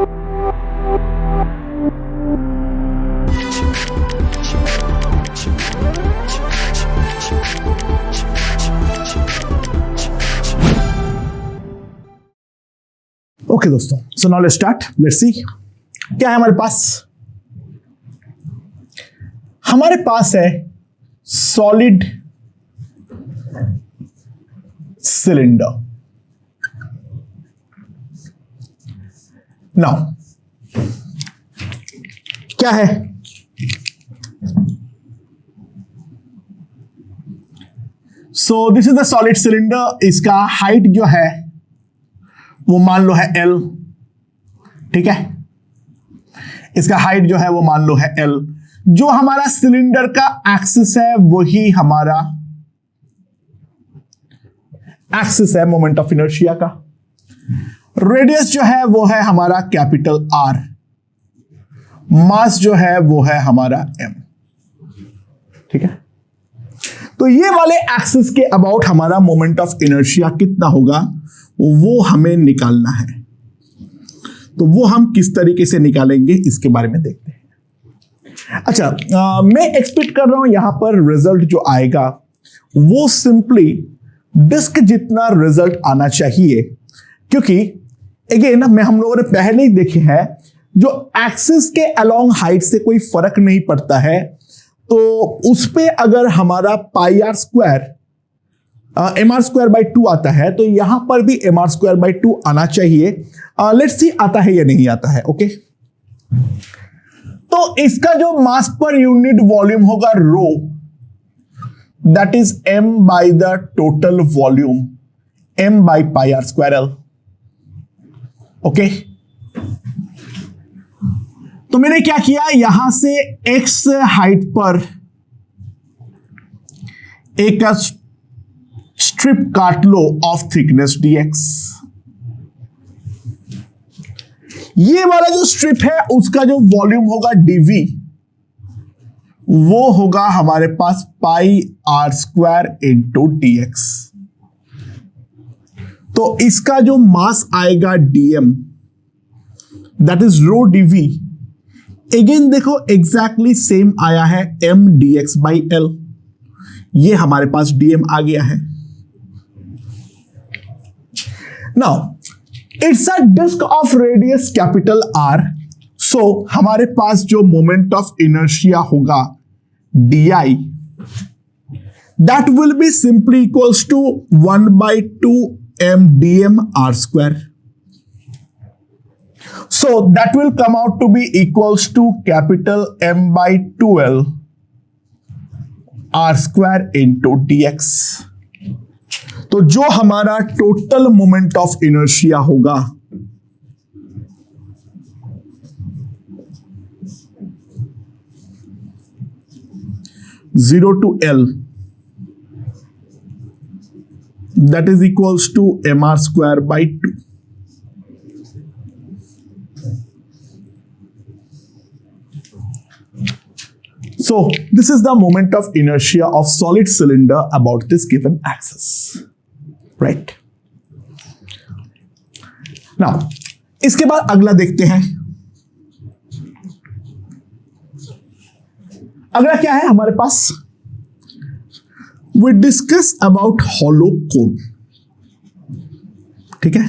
Okay दोस्तों, so now let's start. Let's see क्या है हमारे पास। हमारे पास है सॉलिड सिलेंडर। नाउ क्या है, so this is the solid cylinder. इसका हाइट जो है वो मान लो है L, ठीक है। इसका हाइट जो है वो मान लो है L। जो हमारा सिलेंडर का एक्सिस है वही हमारा एक्सिस है मोमेंट ऑफ इनर्शिया का। रेडियस जो है वो है हमारा कैपिटल R। मास जो है वो है हमारा M, ठीक है। तो ये वाले एक्सिस के अबाउट हमारा मोमेंट ऑफ इनर्शिया कितना होगा वो हमें निकालना है। तो वो हम किस तरीके से निकालेंगे इसके बारे में देखते हैं। अच्छा, मैं एक्सपेक्ट कर रहा हूं यहां पर रिजल्ट जो आएगा वो सिंपली डिस्क जितना रिजल्ट आना चाहिए, क्योंकि अगेन हम लोगों ने पहले ही देखे हैं जो एक्सिस के अलोंग हाइट से कोई फर्क नहीं पड़ता है, तो उस पे अगर हमारा पाई आर स्क्वायर mr²/2 आता है तो यहां पर भी mr²/2 आना चाहिए। लेट्स सी आता है या नहीं आता है। ओके, तो इसका जो मास पर यूनिट वॉल्यूम होगा rho, that is m by the total volume, m by pi R square एल। ओके, तो मैंने क्या किया, यहां से x हाइट पर एक स्ट्रिप काट लो ऑफ थिकनेस dx। ये वाला जो स्ट्रिप है उसका जो वॉल्यूम होगा dv वो होगा हमारे पास pi R square into dx। तो इसका जो मास आएगा dm, that is rho dv। Again देखो एग्जैक्टली सेम आया है m dx बाई l। ये हमारे पास dm आ गया है। Now, it's a disk of radius capital R. So, हमारे पास जो moment of inertia होगा di, that will be simply equals to 1/2 m dm r square. So, that will come out to be equals to capital M/2L r square into dx. तो जो हमारा total moment of inertia होगा zero to L, that is equals to mr²/2। So this is the moment of inertia of solid cylinder about this given axis, right? Now इसके बाद अगला देखते हैं। अगला क्या है हमारे पास, we discuss about hollow cone, ठीक है।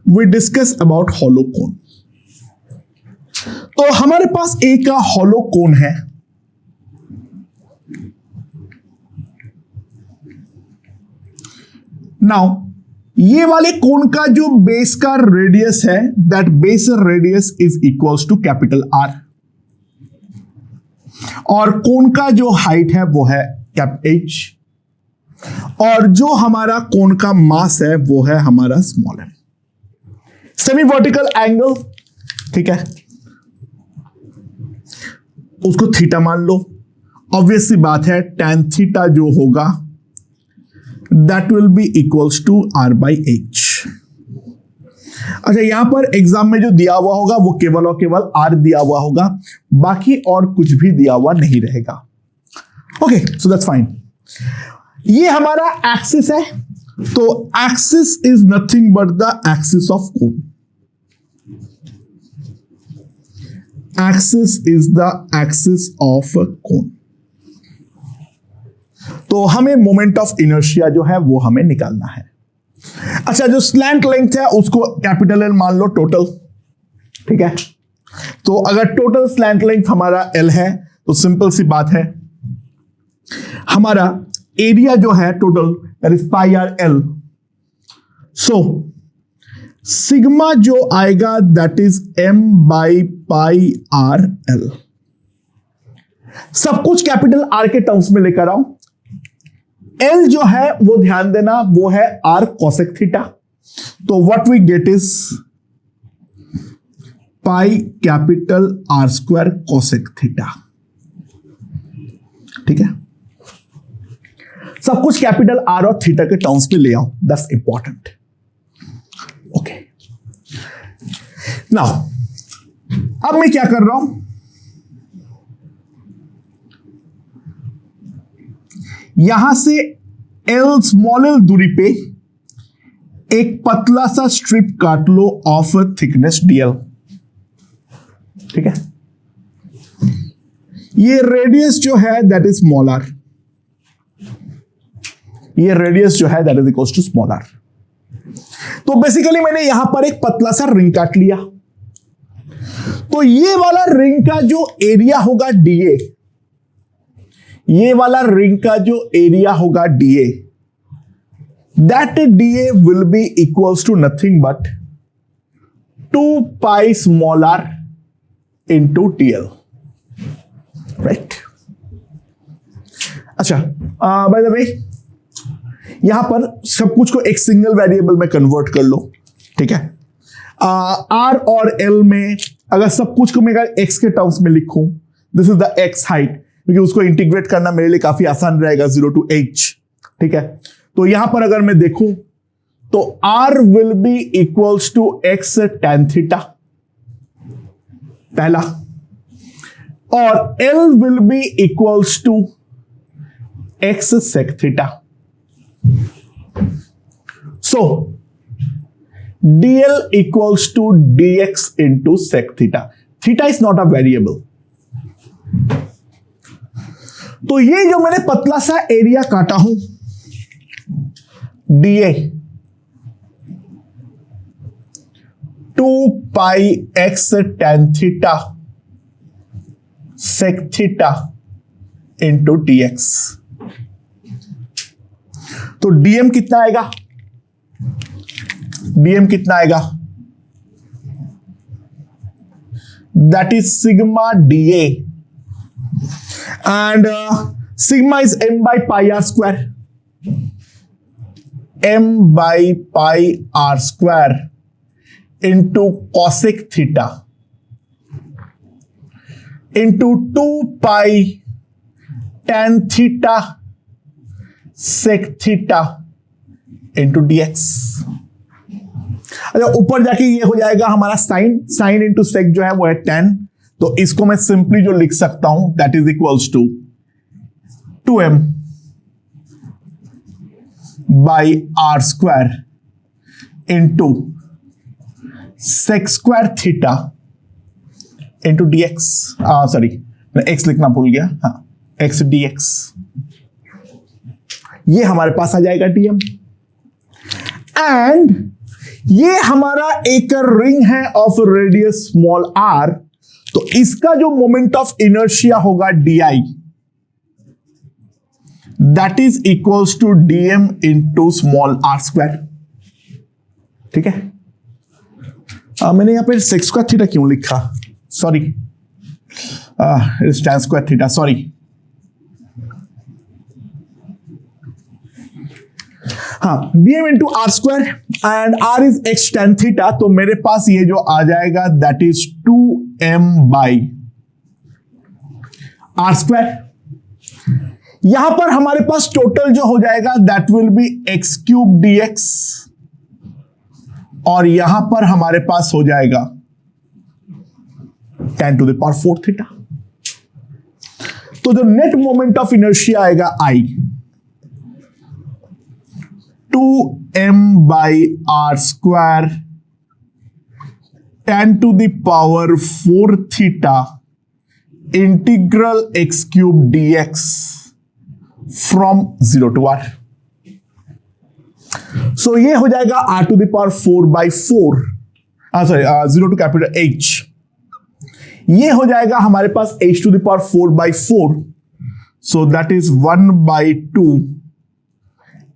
we discuss about hollow cone। तो हमारे पास एक का hollow cone है। नाउ ये वाले कोन का जो बेस का रेडियस है, that base radius is equals to capital R, और कोन का जो हाइट है वो है कैप H, और जो हमारा कोन का मास है वो है हमारा small m। Semi vertical angle, ठीक है, उसको थीटा मान लो। ऑब्वियस सी बात है tan थीटा जो होगा that will be equals to R/H। अच्छा, यहां पर एग्जाम में जो दिया हुआ होगा वो केवल और केवल R दिया हुआ होगा, बाकी और कुछ भी दिया हुआ नहीं रहेगा। Okay, so that's fine. ये हमारा एक्सिस है, तो axis is nothing but the axis of cone. Axis is the axis of a cone. तो हमें मोमेंट ऑफ इनर्शिया जो है वो हमें निकालना है। अच्छा, जो स्लैंट लेंथ है उसको कैपिटल एल मान लो, टोटल। ठीक है, तो अगर टोटल स्लैंट लेंथ हमारा एल है तो सिंपल सी बात है, हमारा एरिया जो है total that is pi R L. So sigma जो आएगा दैट इज M by pi R L. सब कुछ कैपिटल आर के टर्म्स में लेकर आओ। एल जो है वो ध्यान देना वो है आर कोसेक थीटा। तो what we get is pi capital R square cosec theta. ठीक है, सब कुछ कैपिटल आर और थीटा के टर्म्स में ले आओ, दैट्स इंपॉर्टेंट। ओके, नाउ अब मैं क्या कर रहा हूं, यहां से एल स्मॉल एल दूरी पे एक पतला सा स्ट्रिप काट लो ऑफ थिकनेस डीएल। ठीक है, ये रेडियस जो है दैट इज स्मॉल आर, ये रेडियस जो है that is equals to small R. तो बेसिकली मैंने यहां पर एक पतला सा रिंग काट लिया। तो ये वाला रिंग का जो एरिया होगा डीए, ये वाला रिंग का जो एरिया होगा dA, that dA will be equals to nothing but 2 pi small R into TL, right. अच्छा, बाय द वे यहां पर सब कुछ को एक सिंगल वेरिएबल में कन्वर्ट कर लो। ठीक है, आर और एल में अगर सब कुछ को मैं एक्स के टर्म्स में लिखूं, this is the x height, क्योंकि उसको इंटीग्रेट करना मेरे लिए काफी आसान रहेगा 0 to h। ठीक है, तो यहां पर अगर मैं देखूं तो r will be equals to x tan theta पहला, और l will be equals to x sec theta. So dl equals to dx into sec theta. Theta is not a variable. तो ये जो मैंने पतला सा एरिया काटा हूं dA 2 pi x tan theta sec theta into dx। तो dm कितना आएगा, dm कितना आएगा, that is sigma dA and sigma is m by pi R square, m by pi R square into cosec theta into 2 pi tan theta sec theta into dx। अच्छा, ऊपर जाके ये हो जाएगा हमारा साइन इंटू सेक जो है वो है 10, तो इसको मैं सिंपली जो लिख सकता हूं that is equals to 2m by R square into sec square theta into dx। Sorry, मैं x लिखना भूल गया, हाँ, x dx। ये हमारे पास आ जाएगा dm, एंड ये हमारा एक रिंग है ऑफ रेडियस स्मॉल r, तो इसका जो मोमेंट ऑफ इनर्शिया होगा di, that is equals to dm into small r square. ठीक है, मैंने यहां पे सेक स्क्वायर थीटा क्यों लिखा, sorry, tan square theta, sorry. हाँ, dm into R square and r is x tan theta, तो मेरे पास ये जो आ जाएगा that is 2m by R square. यहां पर हमारे पास टोटल जो हो जाएगा that will be x cube dx, और यहां पर हमारे पास हो जाएगा tan to the power 4 theta. तो जो नेट मोमेंट ऑफ इनर्शिया आएगा I 2m by R square 10 to the power 4 theta integral x cube dx from 0 to r। So ये हो जाएगा r to the power 4 by 4, sorry 0 to capital h। ये हो जाएगा हमारे पास h to the power 4 by 4, so that is 1 by 2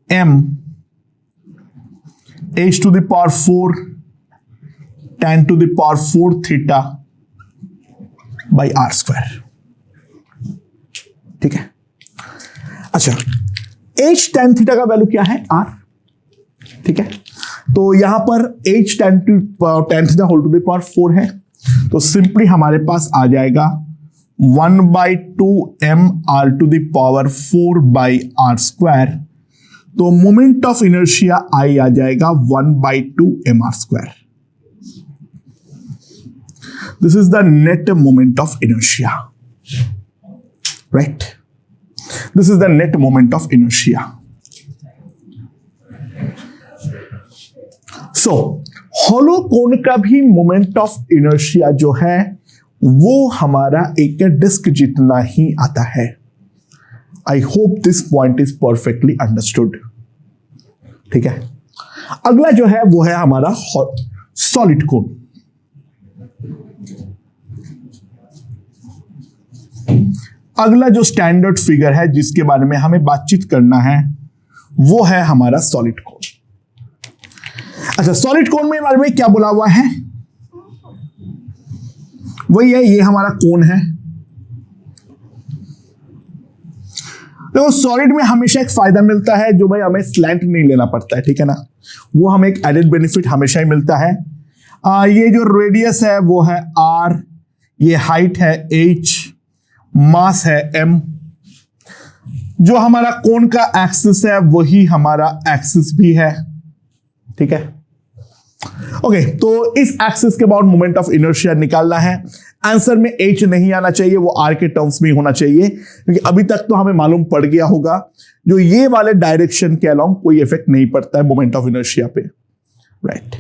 m h to the power 4 10 to the power 4 theta by r square। ठीक है, अच्छा h tan theta का value क्या है r। ठीक है, तो यहां पर h tan theta whole to the power 4 है, तो सिंपली हमारे पास आ जाएगा 1 by 2 m r to the power 4 by r square। तो मोमेंट ऑफ इनर्शिया I आ जाएगा 1 by 2 m r square। This is the net moment of inertia, right? This is the net moment of inertia. So, hollow cone का भी moment of inertia जो है वो हमारा एक disc जितना ही आता है। I hope this point is perfectly understood. ठीक है, अगला जो है वो है हमारा सॉलिड कोन। अगला जो स्टैंडर्ड फिगर है जिसके बारे में हमें बातचीत करना है वो है हमारा सॉलिड कोन। अच्छा, सॉलिड कोन में बारे में क्या बोला हुआ है, वही है, ये हमारा कोन है। देखो सॉलिड में हमेशा एक फायदा मिलता है जो भाई हमें स्लैंट नहीं लेना पड़ता है, ठीक है ना, वो हमें एक एडेड बेनिफिट हमेशा ही मिलता है। ये जो रेडियस है वो है r, ये हाइट है h, मास है m, जो हमारा कोन का एक्सिस है वही हमारा एक्सिस भी है। ठीक है, ओके, तो इस एक्सिस के बाद मोमेंट ऑफ इनर्शिया निकालना है। आंसर में h नहीं आना चाहिए, वो r के टर्म्स में होना चाहिए, क्योंकि अभी तक तो हमें मालूम पड़ गया होगा जो ये वाले डायरेक्शन के अलोंग कोई इफेक्ट नहीं पड़ता है मोमेंट ऑफ इनर्शिया पे, राइट।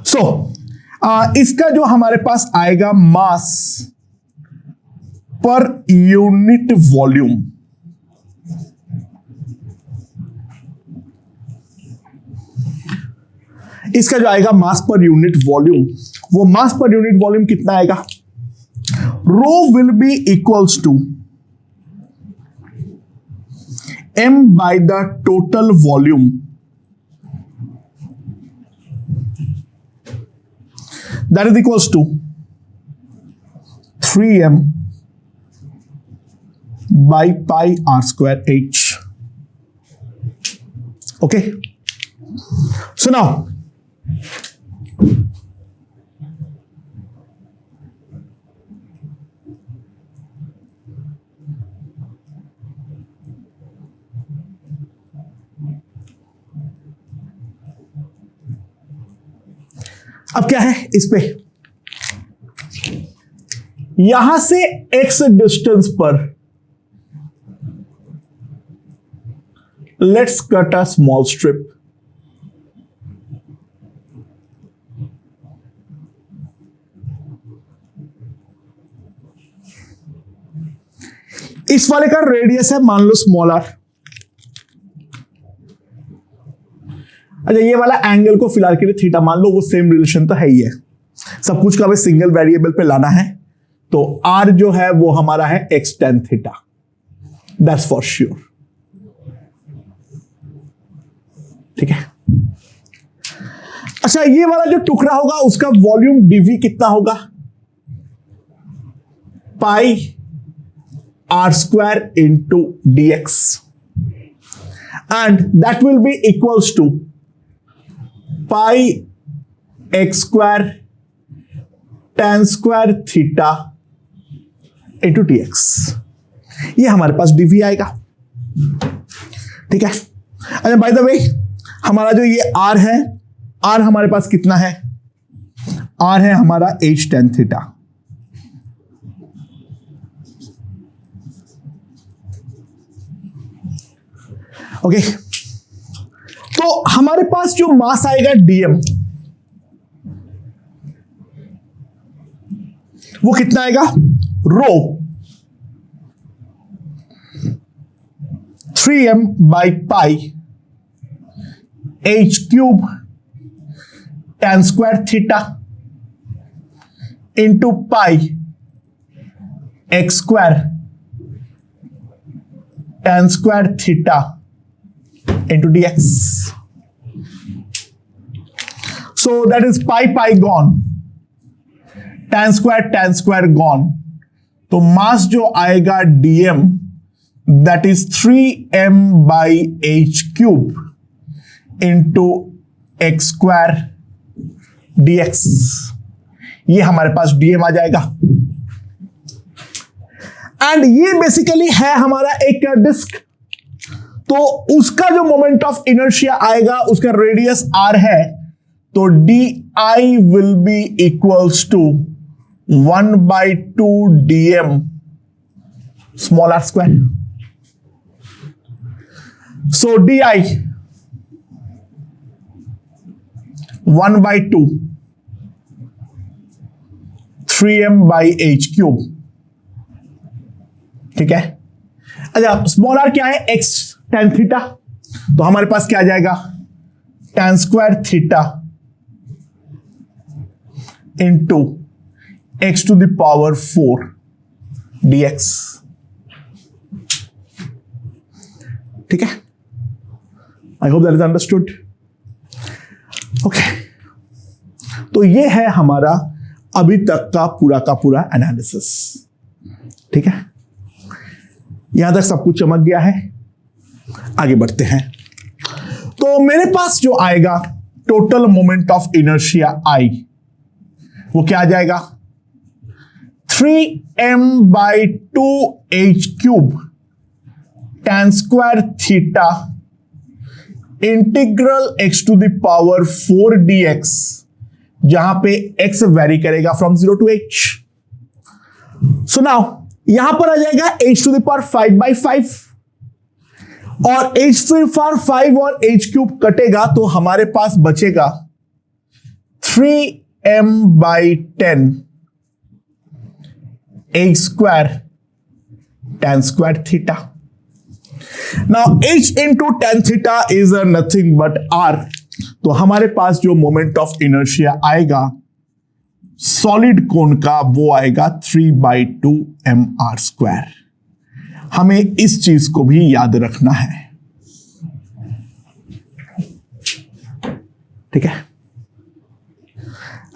सो इसका जो हमारे पास आएगा मास पर यूनिट वॉल्यूम, इसका जो आएगा मास पर यूनिट वॉल्यूम, वो मास पर यूनिट वॉल्यूम कितना आएगा, rho will be equals to m by the total volume that is equals to 3m by pi r square h। okay, so now अब क्या है इस पे, यहां से x डिस्टेंस पर let's cut a small strip. इस वाले का रेडियस है मान लो स्मॉल r। अच्छा, ये वाला एंगल को फिलहाल के लिए थीटा मान लो, वो सेम रिलेशन तो है ही है, सब कुछ का हमें सिंगल वेरिएबल पे लाना है, तो r जो है वो हमारा है x tan theta, that's for sure. ठीक है, अच्छा ये वाला जो टुकड़ा होगा उसका वॉल्यूम dv कितना होगा, pi r square into dx, and that will be equals to pi X square tan square theta into dx, ये हमारे पास dv आएगा। ठीक है, अच्छा बाय द वे हमारा जो ये r है, r हमारे पास कितना है, r है हमारा h tan थीटा। ओके, तो हमारे पास जो मास आएगा dm, वो कितना आएगा, रो 3m by pi h cube tan square theta into pi x square tan square theta into dx. So that is pi gone, tan square gone. तो मास जो आएगा dm that is 3m by h cube into x square dx. ये हमारे पास dm आ जाएगा and ये basically है हमारा एक डिस्क. तो उसका जो मोमेंट ऑफ इनर्शिया आएगा, उसका रेडियस r है, तो di will be equals to 1/2 dm small r square. So di 1/2 3m by h cube. ठीक है. अच्छा, स्मॉल r क्या है, x tan थीटा. तो हमारे पास क्या आ जाएगा, tan square theta into x to the power 4 dx. ठीक है. I hope that is understood. Okay, तो ये है हमारा अभी तक का पूरा एनालिसिस. ठीक है, यहां तक सब कुछ चमक गया है. आगे बढ़ते हैं. तो मेरे पास जो आएगा total moment of inertia I, वो क्या आ जाएगा, 3m by 2h cube tan square theta integral x to the power 4 dx, जहां पे x वेरी करेगा from 0 to h. So now यहां पर आ जाएगा h to the power 5/5 और h to the power 5 और h क्यूब कटेगा तो हमारे पास बचेगा 3m by 10 h square tan square theta. Now h into tan theta is nothing but r. तो हमारे पास जो मोमेंट ऑफ इनर्शिया आएगा सॉलिड कोन का, वो आएगा 3/2 mr स्क्वायर. हमें इस चीज को भी याद रखना है. ठीक है.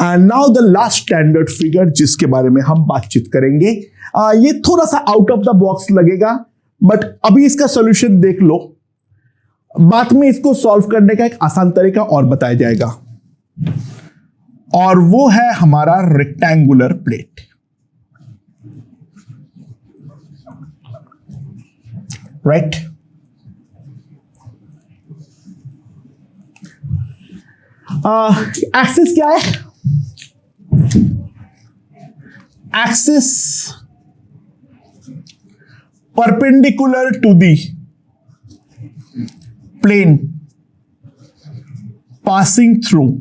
And now the last standard figure जिसके बारे में हम बातचीत करेंगे. ये थोड़ा सा आउट ऑफ द बॉक्स लगेगा, बट अभी इसका सॉल्यूशन देख लो. बाद में इसको सॉल्व करने का एक आसान तरीका और बताया जाएगा, और वो है हमारा रेक्टेंगुलर प्लेट. राइट. एक्सिस क्या है, axis perpendicular to the plane passing through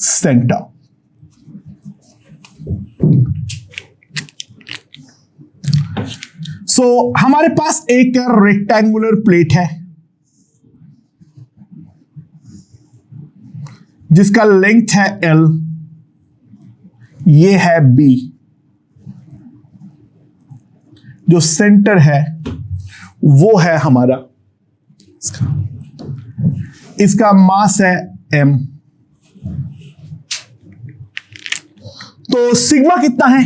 center. So हमारे पास एक रेक्टेंगुलर प्लेट है जिसका लेंथ है L, ये है B, जो सेंटर है वो है हमारा, इसका मास है M. तो सिग्मा कितना है,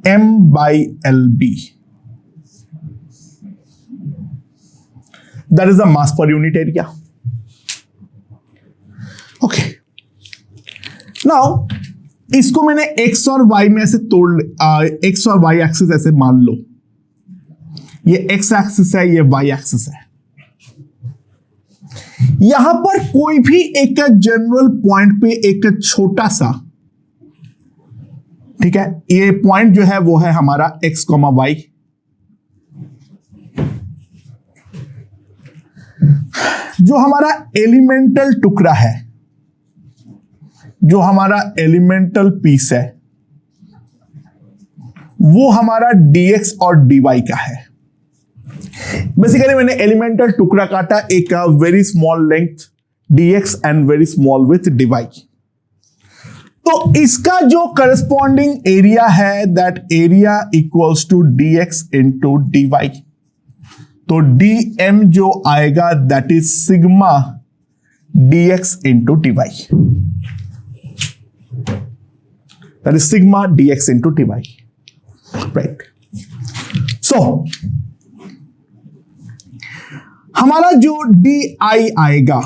M/LB. That is the mass per unit area. Okay. Now इसको मैंने x और y में ऐसे तोड़, x और y एक्सिस ऐसे मान लो. ये x एक्सिस है, ये y एक्सिस है. यहां पर कोई भी एक जनरल पॉइंट पे एक छोटा सा, ठीक है, ये पॉइंट जो है वो है हमारा x, y. जो हमारा एलिमेंटल टुकड़ा है, जो हमारा एलिमेंटल पीस है, वो हमारा dx और dy का है। बेसिकली मैंने एलिमेंटल टुकड़ा काटा, एक very small length dx and very small with dy। तो इसका जो करस्पॉन्डिंग एरिया है, that area equals to dx into dy। तो dm जो आएगा that is sigma dx into dy, that is sigma dx into dy, right. So हमारा जो di आएगा,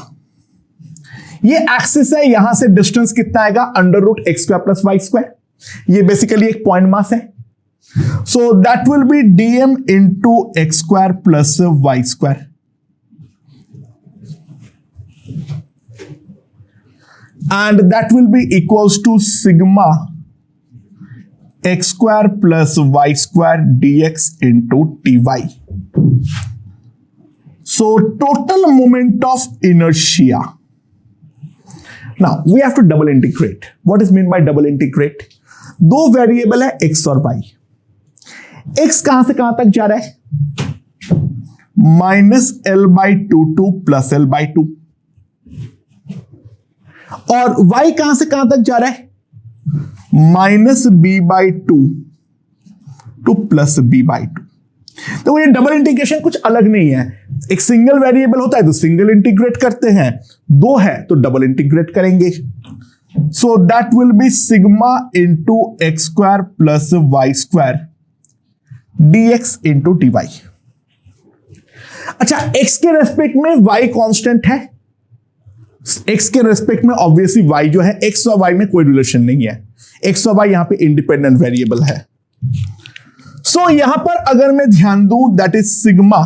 ये एक्सिस है, यहां से डिस्टेंस कितना आएगा, under root X square plus Y square. ये बेसिकली एक पॉइंट मास है, so that will be dm into X square plus Y square, and that will be equals to sigma X square plus Y square dx into dy। So total moment of inertia. Now we have to double integrate. What is meant by double integrate? दो variable है x और y। x कहां से कहां तक जा रहा है, -l/2 टू +l/2, और y कहां से कहां तक जा रहा है, -b/2 टू +b/2। तो ये डबल इंटीग्रेशन कुछ अलग नहीं है। एक सिंगल वेरिएबल होता है तो सिंगल इंटीग्रेट करते हैं, दो है तो डबल इंटीग्रेट करेंगे। So that will be sigma into X square plus Y square dx into dy। अच्छा, x के रेस्पेक्ट में y कांस्टेंट है, x के रेस्पेक्ट में ऑब्वियसली y जो है, x और y में कोई रिलेशन नहीं है, x और y यहां पे इंडिपेंडेंट वेरिएबल है। सो यहां पर अगर मैं ध्यान दूं, दैट इज सिग्मा,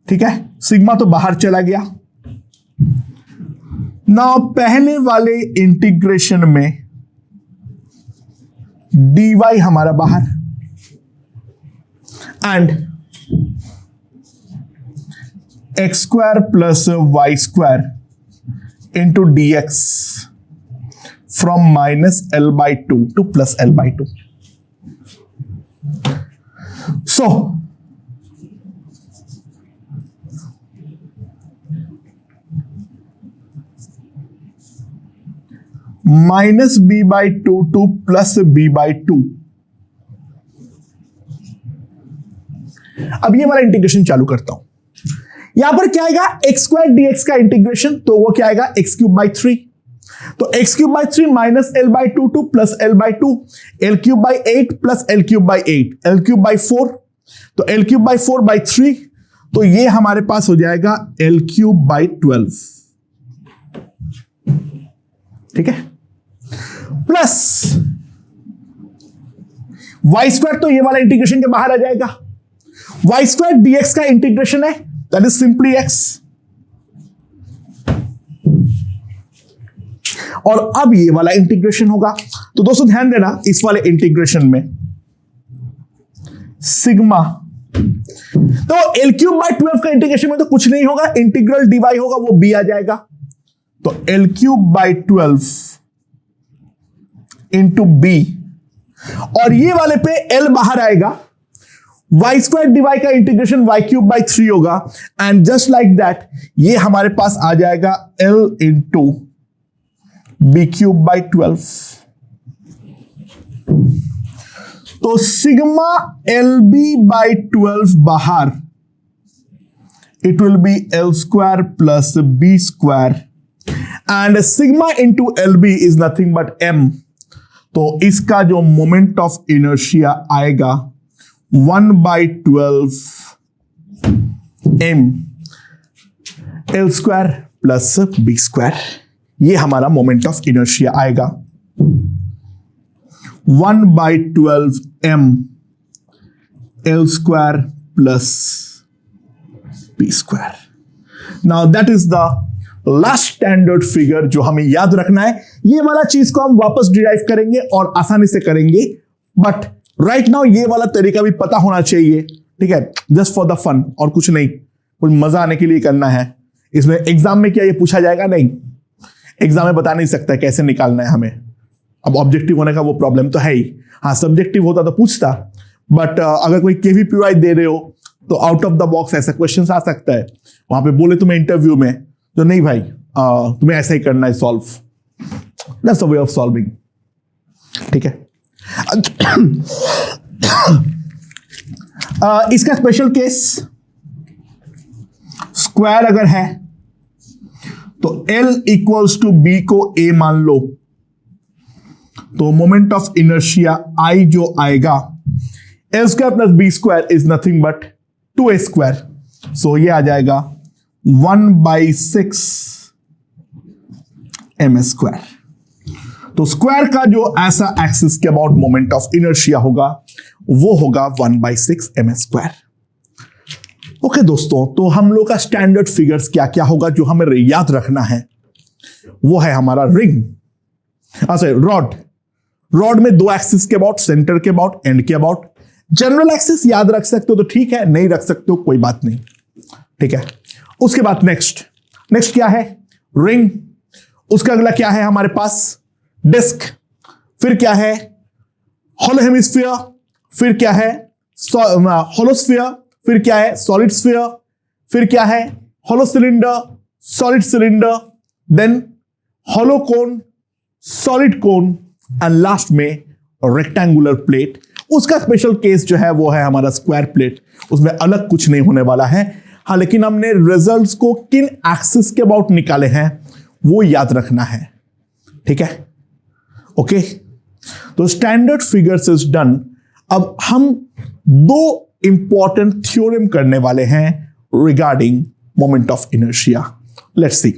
ठीक है, सिग्मा तो बाहर चला गया। नाउ पहले वाले इंटीग्रेशन में dy हमारा बाहर, and x square plus Y square into dx from -l/2 to +l/2। So -b/2 to +b/2। अब ये वाला इंटीग्रेशन चालू करता हूं। यहां पर क्या आएगा, x स्क्वायर dx का इंटीग्रेशन, तो वो क्या आएगा, x³ 3। तो x³ 3 -l/2 to +l/2, l³/8 plus l³/8, l³/4, तो l³/4/3, तो ये हमारे पास हो जाएगा l³/12, ठीक है, प्लस वाई स्क्वायर, तो ये वाला इंटीग्रेशन के बाहर आ जाएगा। वाई स्क्वायर dx का इंटीग्रेशन है, दैट इज सिंपली x। और अब ये वाला इंटीग्रेशन होगा, तो दोस्तों ध्यान देना, इस वाले इंटीग्रेशन में सिग्मा, तो l³/12 का इंटीग्रेशन में तो कुछ नहीं होगा, इंटीग्रल dy होगा, वो b आ जाएगा। तो l³/12 इंटू b, और ये वाले पे l बाहर आएगा, वाई स्क्वायर dy का इंटीग्रेशन y³ 3 होगा, एंड जस्ट लाइक दैट ये हमारे पास आ जाएगा l इंटू b³/12। तो सिग्मा lb/12 बाहर, it will be l square plus b square, and sigma into lb is nothing but m। तो इसका जो मोमेंट ऑफ इनर्शिया आएगा 1/12 m l square plus b square, ये हमारा मोमेंट ऑफ इनर्शिया आएगा 1/12 m l square plus b square. Now that is the last standard figure जो हमें याद रखना है। ये वाला चीज को हम वापस डिराइव करेंगे और आसानी से करेंगे, बट राइट नाउ ये वाला तरीका भी पता होना चाहिए, ठीक है, जस्ट फॉर द फन और कुछ नहीं। कुछ मजा आने के लिए करना है। इसमें एग्जाम में क्या ये पूछा जाएगा? नहीं, एग्जाम में बता नहीं सकता कैसे निकालना है हमें। अब ऑब्जेक्टिव होने का वो प्रॉब्लम तो है ही। हाँ, सब्जेक्टिव होता तो पूछता, बट अगर कोई केवीपीवाई दे रहे हो तो आउट ऑफ द बॉक्स ऐसा क्वेश्चन आ सकता है। वहां पे बोले तुम्हें इंटरव्यू में तो नहीं भाई, तुम्हें ऐसा ही करना है solve. That's the way of solving. ठीक है। इसका स्पेशल केस, स्क्वायर अगर है तो L इक्वल्स टू बी को A मान लो, तो मोमेंट ऑफ इनर्शिया I जो आएगा L square plus B square is nothing but 2A square. So ये आ जाएगा 1/6 m स्क्वायर। तो स्क्वायर का जो ऐसा एक्सिस के अबाउट मोमेंट ऑफ इनर्शिया होगा वो होगा 1/6 m स्क्वायर। ओके दोस्तों, तो हम लोग का स्टैंडर्ड फिगर्स क्या क्या होगा जो हमें याद रखना है? वो है हमारा रिंग, रॉड में दो एक्सिस के अबाउट, सेंटर के अबाउट, एंड के अबाउट। जनरल एक्सिस याद रख सकते हो तो ठीक है, नहीं रख सकते हो कोई बात नहीं। ठीक है। उसके बाद नेक्स्ट क्या है? रिंग। उसका अगला क्या है हमारे पास? डिस्क। फिर क्या है? Hollow hemisphere. फिर क्या है? होलोस्फीयर। फिर क्या है? Solid sphere. फिर क्या है? Hollow cylinder, solid cylinder, then hollow cone, solid cone, and last में रेक्टेंगुलर प्लेट। उसका स्पेशल केस जो है वो है हमारा स्क्वायर प्लेट। उसमें अलग कुछ नहीं होने वाला है। हाँ, लेकिन हमने रिजल्ट्स को किन एक्सिस के अबाउट निकाले हैं वो याद रखना है। ठीक है। ओके, तो स्टैंडर्ड फिगर्स इज डन। अब हम दो इंपॉर्टेंट थ्योरम करने वाले हैं regarding moment of inertia. Let's see.